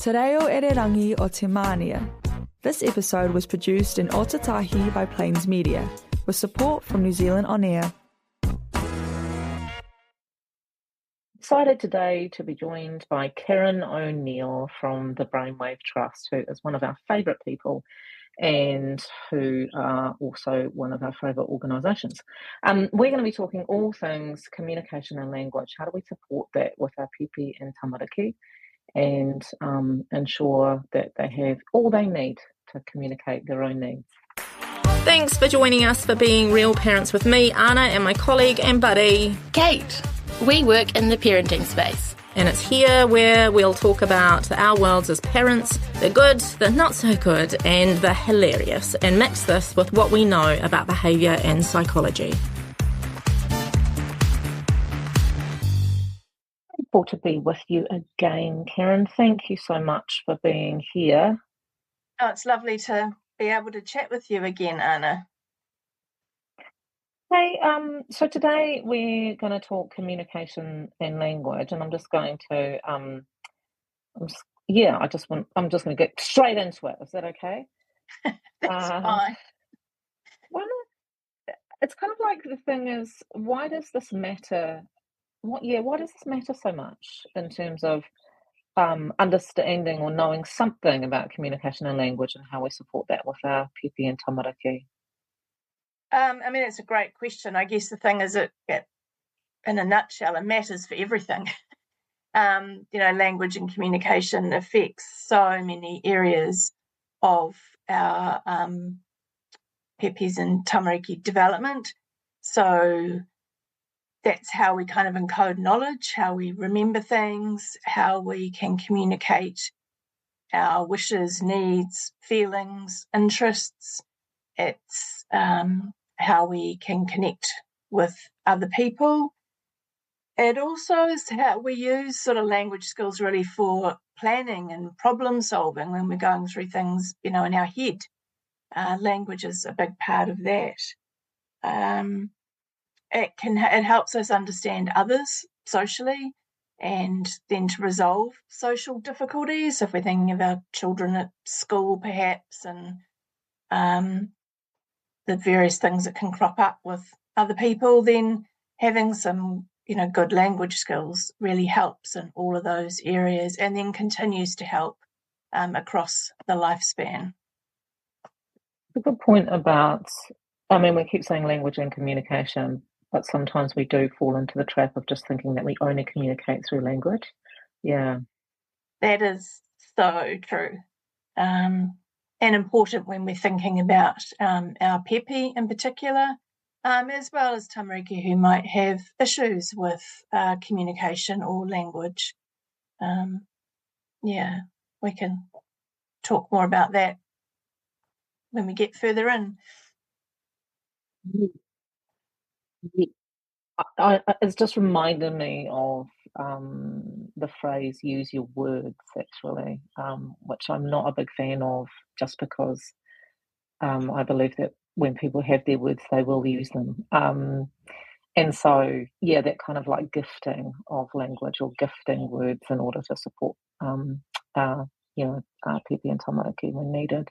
Te reo ererangi o te mānia. This episode was produced in Otatahi by Plains Media, with support from New Zealand On Air. Excited today to be joined by Keryn O'Neill from the Brainwave Trust, who is one of our favourite people and who are also one of our favourite organisations. We're going to be talking all things communication and language. How do we support that with our pipi and tamariki and ensure that they have all they need to communicate their own needs? Thanks for joining us for Being Real Parents with me, Anna, and my colleague and buddy, Kate. We work in the parenting space. And it's here where we'll talk about our worlds as parents, the good, the not so good, and the hilarious, and mix this with what we know about behaviour and psychology. Wonderful to be with you again, Keryn. Thank you so much for being here. Oh, it's lovely to be able to chat with you again, Anna. Hey, so today we're going to talk communication and language, and I'm just going to, I'm just going to get straight into it. Is that okay? That's fine. It's kind of like the thing is, why does this matter? Why does this matter so much in terms of understanding or knowing something about communication and language and how we support that with our pipi and tamariki? It's a great question. I guess the thing is in a nutshell, it matters for everything. Language and communication affects so many areas of our pipis and tamariki development. So that's how we kind of encode knowledge, how we remember things, how we can communicate our wishes, needs, feelings, interests. It's how we can connect with other people. It also is how we use sort of language skills really for planning and problem solving when we're going through things, in our head. Language is a big part of that. It helps us understand others socially and then to resolve social difficulties. If we're thinking of our children at school, perhaps, and the various things that can crop up with other people, then having some, good language skills really helps in all of those areas and then continues to help across the lifespan. A good point about, we keep saying language and communication, but sometimes we do fall into the trap of just thinking that we only communicate through language. Yeah. That is so true. And important when we're thinking about our pipi in particular, as well as tamariki who might have issues with communication or language. We can talk more about that when we get further in. It's just reminded me of the phrase "use your words," actually, which I'm not a big fan of, just because I believe that when people have their words, they will use them. And so, that kind of like gifting of language or gifting words in order to support, our pipi and tamariki when needed.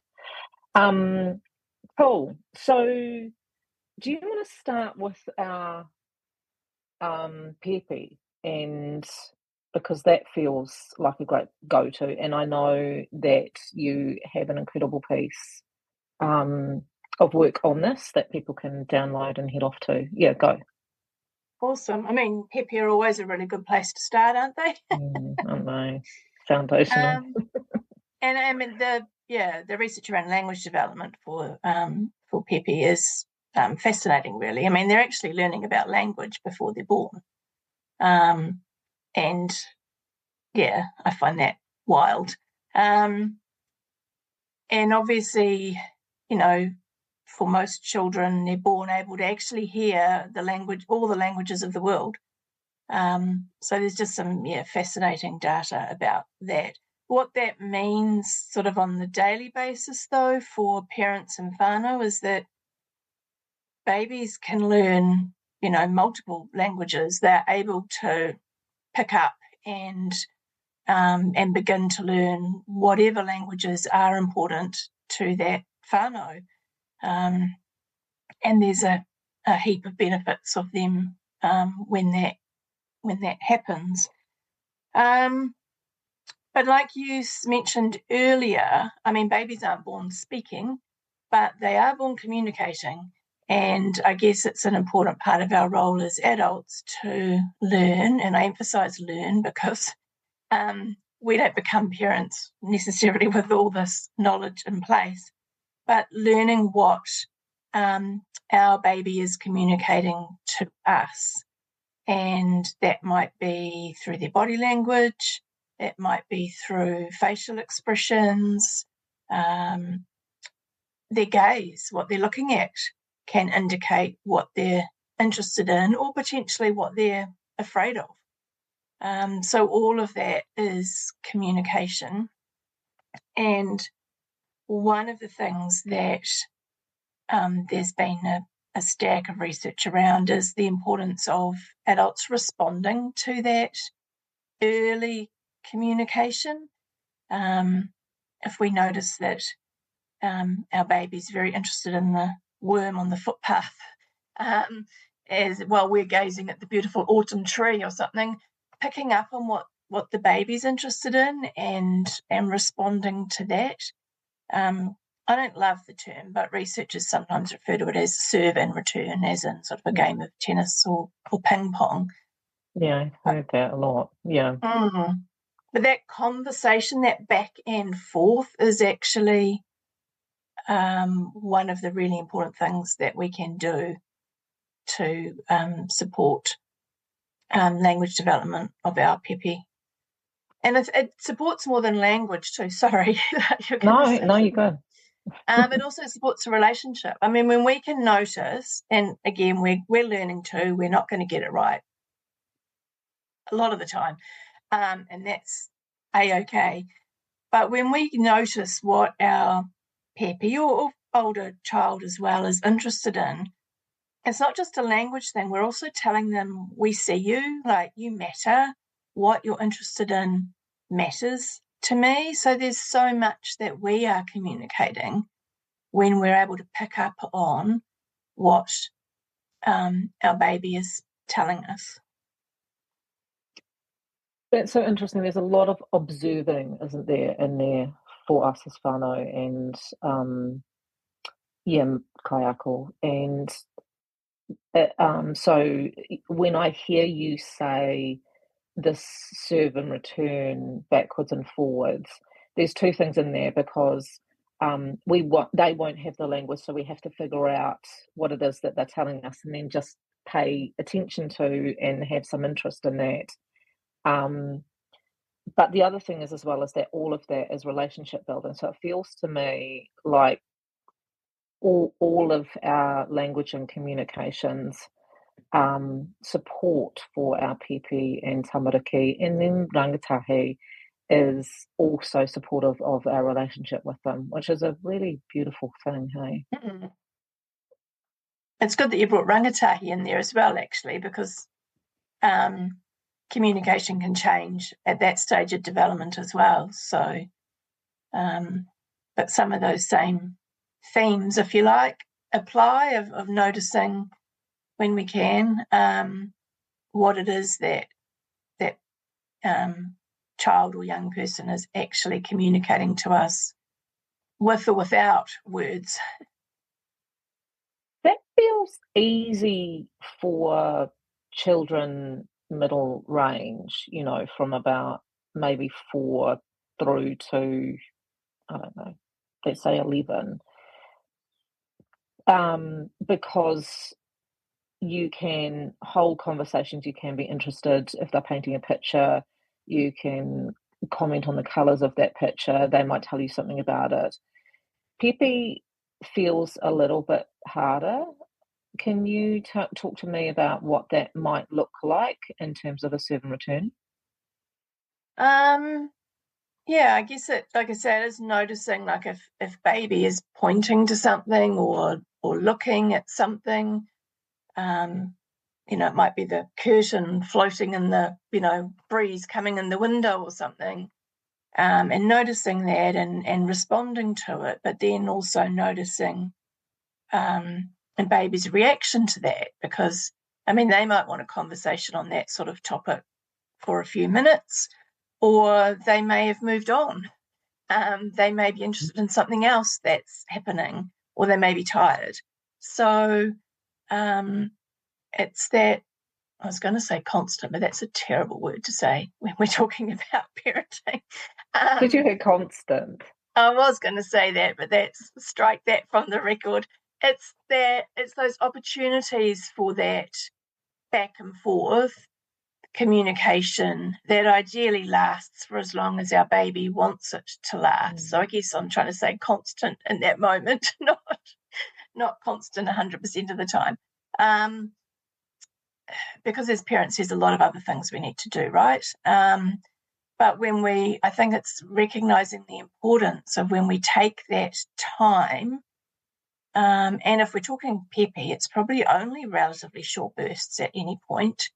Cool. So, do you want to start with our pipi, and because that feels like a great go-to, and I know that you have an incredible piece of work on this that people can download and head off to. Yeah, go. Awesome. Pipi are always a really good place to start, aren't they? Aren't they? Foundational. And the research around language development for pipi is fascinating, really. They're actually learning about language before they're born. I find that wild. And obviously, for most children, they're born able to actually hear the language, all the languages of the world. So there's just some fascinating data about that. What that means sort of on the daily basis, though, for parents and whānau is that babies can learn, multiple languages. They're able to pick up and and begin to learn whatever languages are important to that whānau. And there's a heap of benefits of them when that happens. But like you mentioned earlier, I mean, babies aren't born speaking, but they are born communicating. And I guess it's an important part of our role as adults to learn, and I emphasise learn because we don't become parents necessarily with all this knowledge in place, but learning what our baby is communicating to us. And that might be through their body language, it might be through facial expressions, their gaze, what they're looking at can indicate what they're interested in or potentially what they're afraid of. So all of that is communication. And one of the things that there's been a stack of research around is the importance of adults responding to that early communication. If we notice that our baby's very interested in the worm on the footpath as while we're gazing at the beautiful autumn tree or something, picking up on what the baby's interested in and responding to that. I don't love the term, but researchers sometimes refer to it as serve and return, as in sort of a game of tennis or ping pong. Yeah, I've heard that a lot. Yeah. But that conversation, that back and forth, is actually one of the really important things that we can do to support language development of our pepe. And it supports more than language too. Sorry. No, you're good. It also supports a relationship. I mean, when we can notice, and again, we're learning too, we're not going to get it right a lot of the time, and that's A-okay. But when we notice what our pepe or older child as well is interested in, it's not just a language thing. We're also telling them we see you, like you matter, what you're interested in matters to me. So there's so much that we are communicating when we're able to pick up on what our baby is telling us. That's so interesting. There's a lot of observing, isn't there, in there for us as whānau and kaiako. And so when I hear you say this serve and return backwards and forwards, there's two things in there because they won't have the language, so we have to figure out what it is that they're telling us and then just pay attention to and have some interest in that. But the other thing is as well is that all of that is relationship building. So it feels to me like all of our language and communications support for our pepe and tamariki, and then rangatahi is also supportive of our relationship with them, which is a really beautiful thing, hey? Mm-hmm. It's good that you brought rangatahi in there as well, actually, because communication can change at that stage of development as well. So, but some of those same themes, if you like, apply of noticing when we can what it is that child or young person is actually communicating to us with or without words. That feels easy for children middle range, you know, from about maybe 4 through to, I don't know, let's say 11. Because you can hold conversations, you can be interested. If they're painting a picture, you can comment on the colours of that picture. They might tell you something about it. Pepe feels a little bit harder. Can you talk to me about what that might look like in terms of a serve and return? Yeah, I guess it, like I said, is noticing like if baby is pointing to something or looking at something, it might be the curtain floating in the, breeze coming in the window or something, and noticing that and responding to it, but then also noticing a baby's reaction to that, because, they might want a conversation on that sort of topic for a few minutes, or they may have moved on. They may be interested in something else that's happening, or they may be tired. So it's that, I was going to say constant, but that's a terrible word to say when we're talking about parenting. Did you hear constant? I was going to say that, but strike that from the record. It's those opportunities for that back and forth communication that ideally lasts for as long as our baby wants it to last. So I guess I'm trying to say constant in that moment, not constant 100% of the time. Because as parents, there's a lot of other things we need to do, right? But I think it's recognizing the importance of when we take that time, and if we're talking peppy, it's probably only relatively short bursts at any point,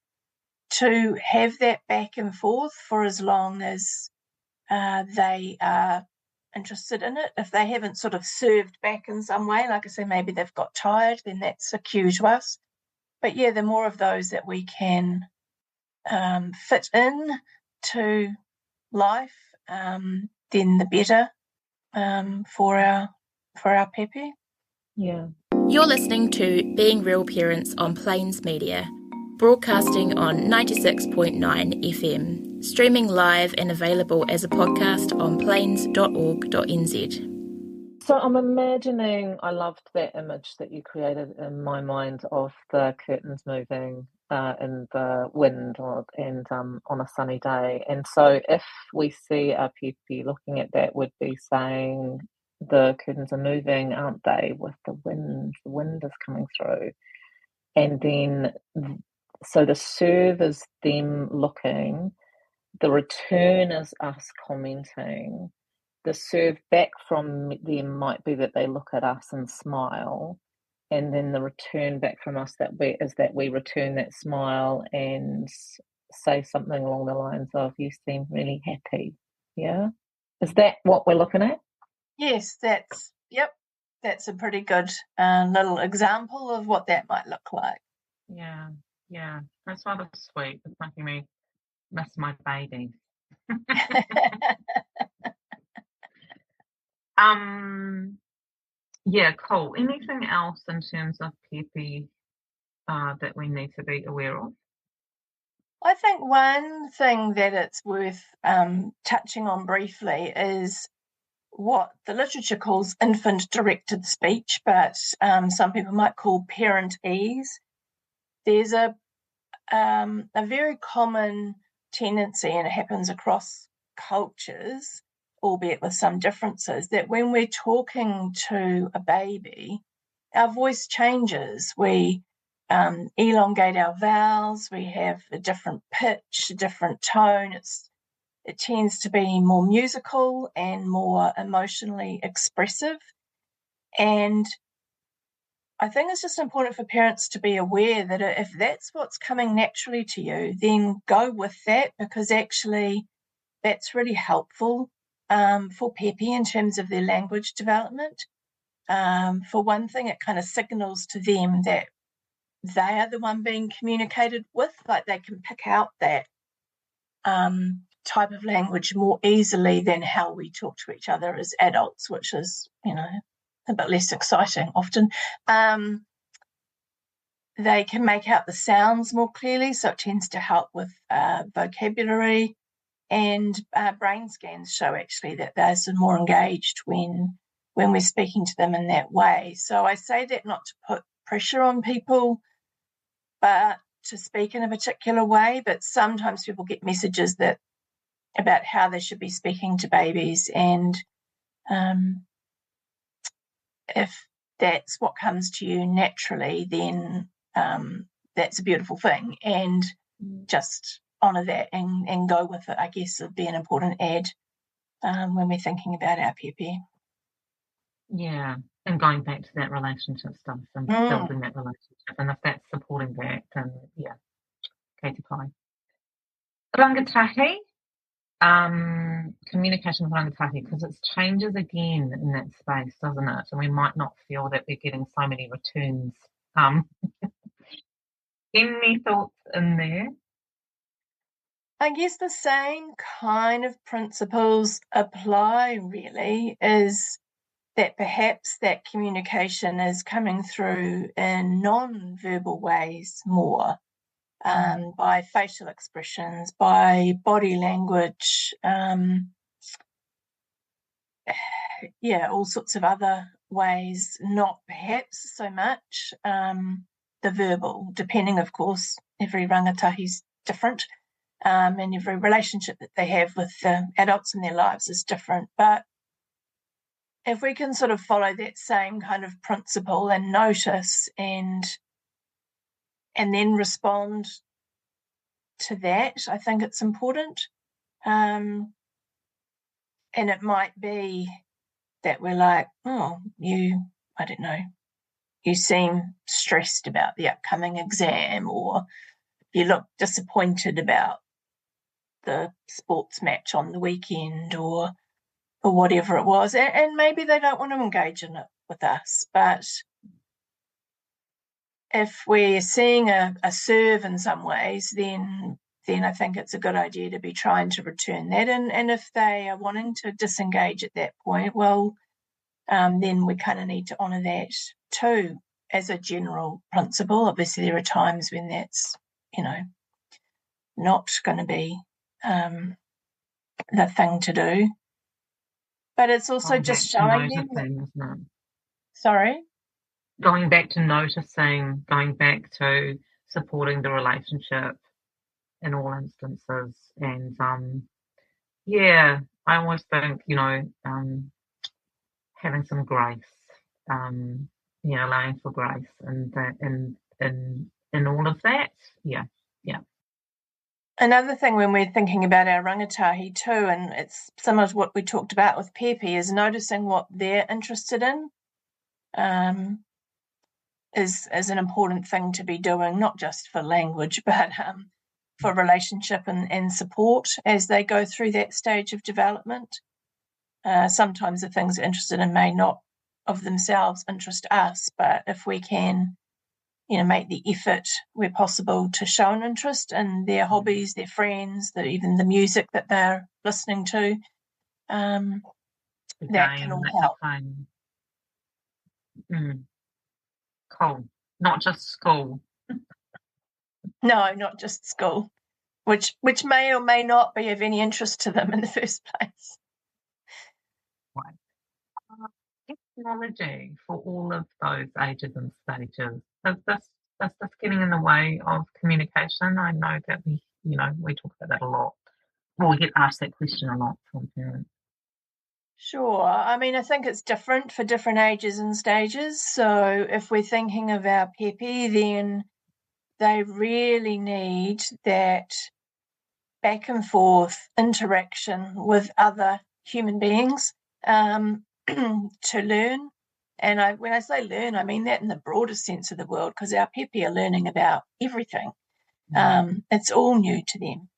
to have that back and forth for as long as they are interested in it. If they haven't sort of served back in some way, like I say, maybe they've got tired, then that's a cue to us. But yeah, the more of those that we can fit in to life, then the better for our pepe. Yeah. You're listening to Being Real Parents on Plains Media, broadcasting on 96.9 FM, streaming live and available as a podcast on plains.org.nz. So I'm imagining, I loved that image that you created in my mind of the curtains moving in the wind and on a sunny day. And so if we see our pepe looking at that, would be saying the curtains are moving, aren't they, with the wind? The wind is coming through. And then, so the serve is them looking, the return is us commenting. The serve back from them might be that they look at us and smile, and then the return back from us that we return that smile and say something along the lines of, "You seem really happy." Yeah, is that what we're looking at? Yes, that's a pretty good little example of what that might look like. Yeah, that's rather sweet. It's making me miss my baby. Yeah, cool. Anything else in terms of pepe that we need to be aware of? I think one thing that it's worth touching on briefly is what the literature calls infant-directed speech, but some people might call parent ease. There's a very common tendency, and it happens across cultures, albeit with some differences, that when we're talking to a baby, our voice changes. We elongate our vowels, we have a different pitch, a different tone. It tends to be more musical and more emotionally expressive. And I think it's just important for parents to be aware that if that's what's coming naturally to you, then go with that, because actually that's really helpful for pepe in terms of their language development. For one thing, it kind of signals to them that they are the one being communicated with, like they can pick out that type of language more easily than how we talk to each other as adults, which is, a bit less exciting often. They can make out the sounds more clearly, so it tends to help with vocabulary, and brain scans show actually that they're more engaged when we're speaking to them in that way. So I say that not to put pressure on people, but to speak in a particular way. But sometimes people get messages about how they should be speaking to babies, and if that's what comes to you naturally, then that's a beautiful thing, and just honour that and go with it, I guess, would be an important add when we're thinking about our pepe. Yeah, And going back to that relationship stuff and building that relationship. And if that's supporting that, then yeah, Katie Pie. Rangatahi, communication with rangatahi, because it changes again in that space, doesn't it? And we might not feel that we're getting so many returns. Any thoughts in there? I guess the same kind of principles apply, really, is that perhaps that communication is coming through in non-verbal ways more, by facial expressions, by body language, all sorts of other ways, not perhaps so much the verbal, depending, of course, every rangatahi's different, and every relationship that they have with the adults in their lives is different. But if we can sort of follow that same kind of principle and notice and then respond to that, I think it's important. And it might be that we're like, oh, I don't know, you seem stressed about the upcoming exam, or you look disappointed about the sports match on the weekend, or whatever it was. And maybe they don't want to engage in it with us, but if we're seeing a serve in some ways, then I think it's a good idea to be trying to return that. And if they are wanting to disengage at that point, well, then we kind of need to honour that too as a general principle. Obviously, there are times when that's, not going to be the thing to do. But it's also just showing them that, isn't it? Sorry? Going back to noticing, going back to supporting the relationship in all instances. And I always think, having some grace, allowing for grace and that in all of that. Yeah. Another thing when we're thinking about our rangatahi too, and it's similar to what we talked about with Pepe, is noticing what they're interested in is an important thing to be doing, not just for language, but for relationship and support as they go through that stage of development. Sometimes the things they're interested in may not of themselves interest us, but if we can make the effort where possible to show an interest in their hobbies, their friends, even the music that they're listening to, that can all help. Cool. Not just school. No, not just school, which may or may not be of any interest to them in the first place. Right. Technology for all of those ages and stages. Is this getting in the way of communication? I know that we talk about that a lot. Well, we get asked that question a lot from parents. Sure. I mean, I think it's different for different ages and stages. So if we're thinking of our Pepe, then they really need that back and forth interaction with other human beings to learn. And when I say learn, I mean that in the broadest sense of the word, because our Pepe are learning about everything. It's all new to them.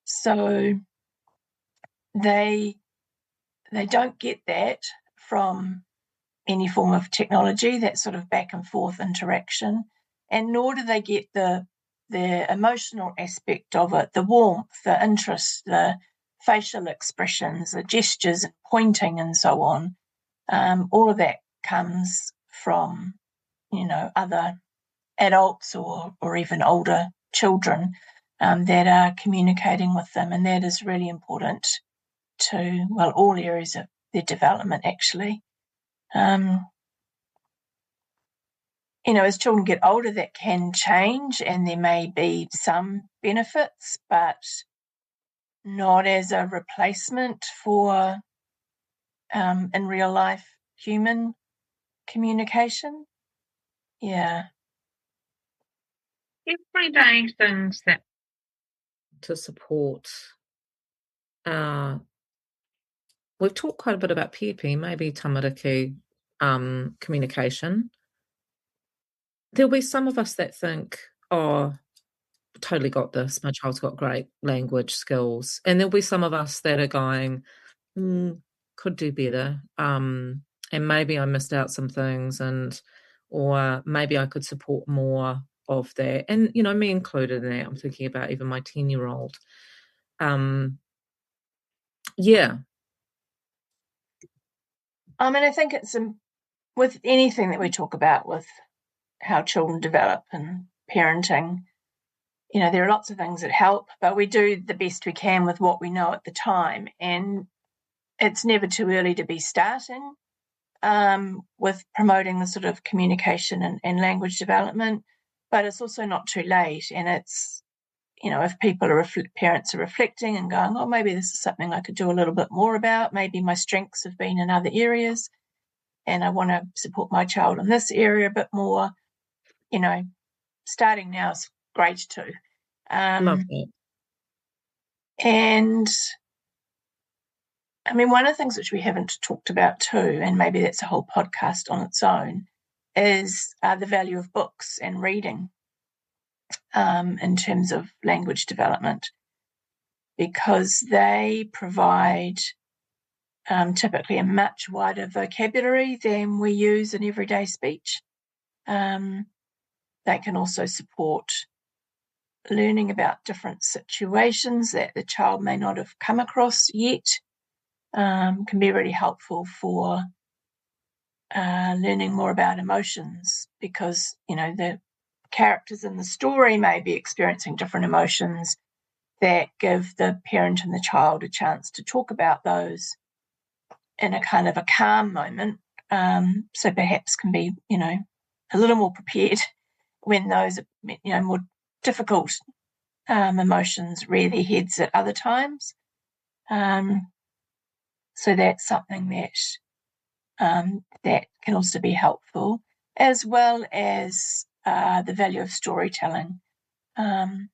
So they don't get that from any form of technology, that sort of back and forth interaction, and nor do they get the emotional aspect of it, the warmth, the interest, the facial expressions, the gestures, pointing and so on. All of that comes from, other adults or even older children that are communicating with them, and that is really important to, all areas of their development, actually. As children get older, that can change, and there may be some benefits, but not as a replacement for, in real life, human communication. Yeah. Everyday things that to support. We've talked quite a bit about Pepe, maybe tamariki. communication, there'll be some of us that think, oh, totally got this, my child's got great language skills. And there'll be some of us that are going, could do better. And maybe I missed out some things, or maybe I could support more of that. And, you know, me included in that. I'm thinking about even my 10-year-old. Yeah. I mean, I think it's with anything that we talk about with how children develop and parenting, you know, there are lots of things that help, but we do the best we can with what we know at the time. And it's never too early to be starting with promoting the sort of communication and language development, but it's also not too late. And it's, you know, if parents are reflecting and going, oh, maybe this is something I could do a little bit more about, maybe my strengths have been in other areas and I want to support my child in this area a bit more, you know, starting now is great too. Love that. And I mean, one of the things which we haven't talked about too, and maybe that's a whole podcast on its own, is the value of books and reading in terms of language development, because they provide typically a much wider vocabulary than we use in everyday speech. They can also support learning about different situations that the child may not have come across yet. Can be really helpful for learning more about emotions, because, you know, the characters in the story may be experiencing different emotions that give the parent and the child a chance to talk about those in a kind of a calm moment. So perhaps can be, you know, a little more prepared when those, you know, more difficult emotions rear their heads at other times. So that's something that can also be helpful, as well as the value of storytelling. You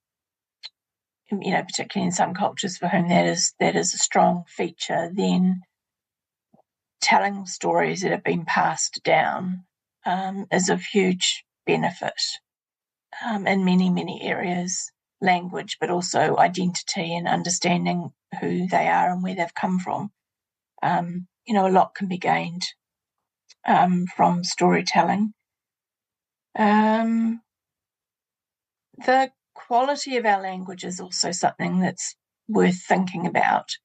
know, particularly in some cultures for whom that is a strong feature, then telling stories that have been passed down is of huge benefit in many, many areas, language, but also identity and understanding who they are and where they've come from. You know, a lot can be gained from storytelling. The quality of our language is also something that's worth thinking about.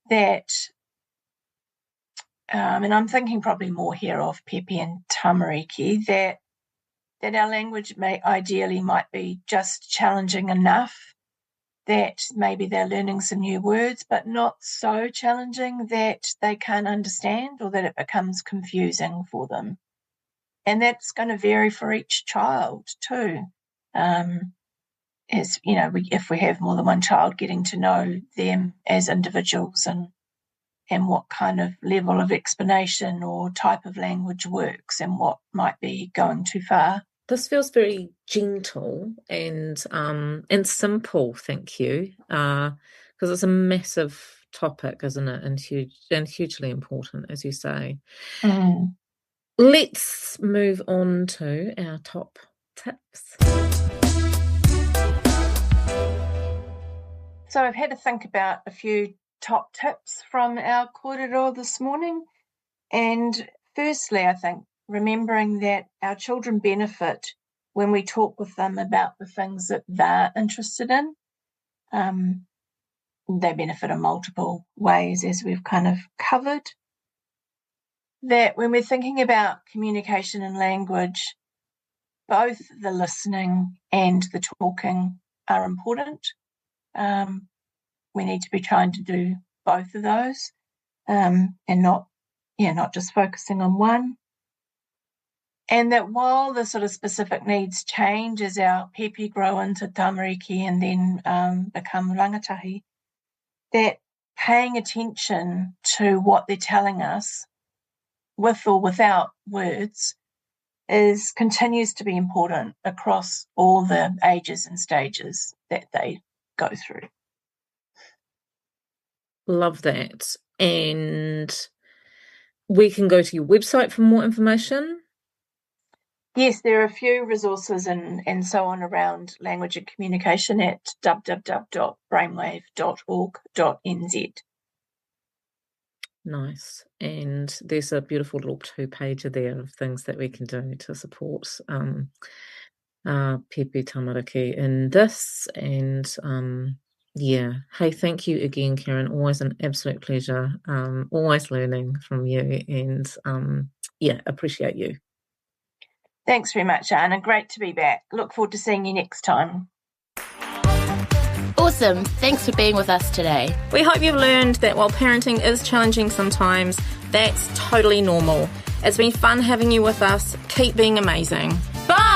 That, and I'm thinking probably more here of Pepe and tamariki, that our language might be just challenging enough that maybe they're learning some new words, but not so challenging that they can't understand or that it becomes confusing for them. And that's going to vary for each child too. As you know, if we have more than one child, getting to know them as individuals and what kind of level of explanation or type of language works and what might be going too far. This feels very gentle and simple, thank you, because it's a massive topic, isn't it, and hugely important, as you say. Let's move on to our top tips. So I've had to think about a few top tips from our kōrero this morning. And firstly, I think remembering that our children benefit when we talk with them about the things that they're interested in. They benefit in multiple ways, as we've kind of covered. That when we're thinking about communication and language, both the listening and the talking are important. We need to be trying to do both of those, and not just focusing on one. And that while the sort of specific needs change as our pepe grow into tamariki and then become rangatahi, that paying attention to what they're telling us, with or without words, continues to be important across all the ages and stages that they go through. Love that. And we can go to your website for more information. Yes, there are a few resources and so on around language and communication at www.brainwave.org.nz. Nice. And there's a beautiful little 2-pager there of things that we can do to support Pepe Tamariki in this. And hey, thank you again, Keryn. Always an absolute pleasure. Always learning from you, and appreciate you. Thanks very much, Anna. Great to be back. Look forward to seeing you next time. Awesome. Thanks for being with us today. We hope you've learned that while parenting is challenging sometimes, that's totally normal. It's been fun having you with us. Keep being amazing. Bye!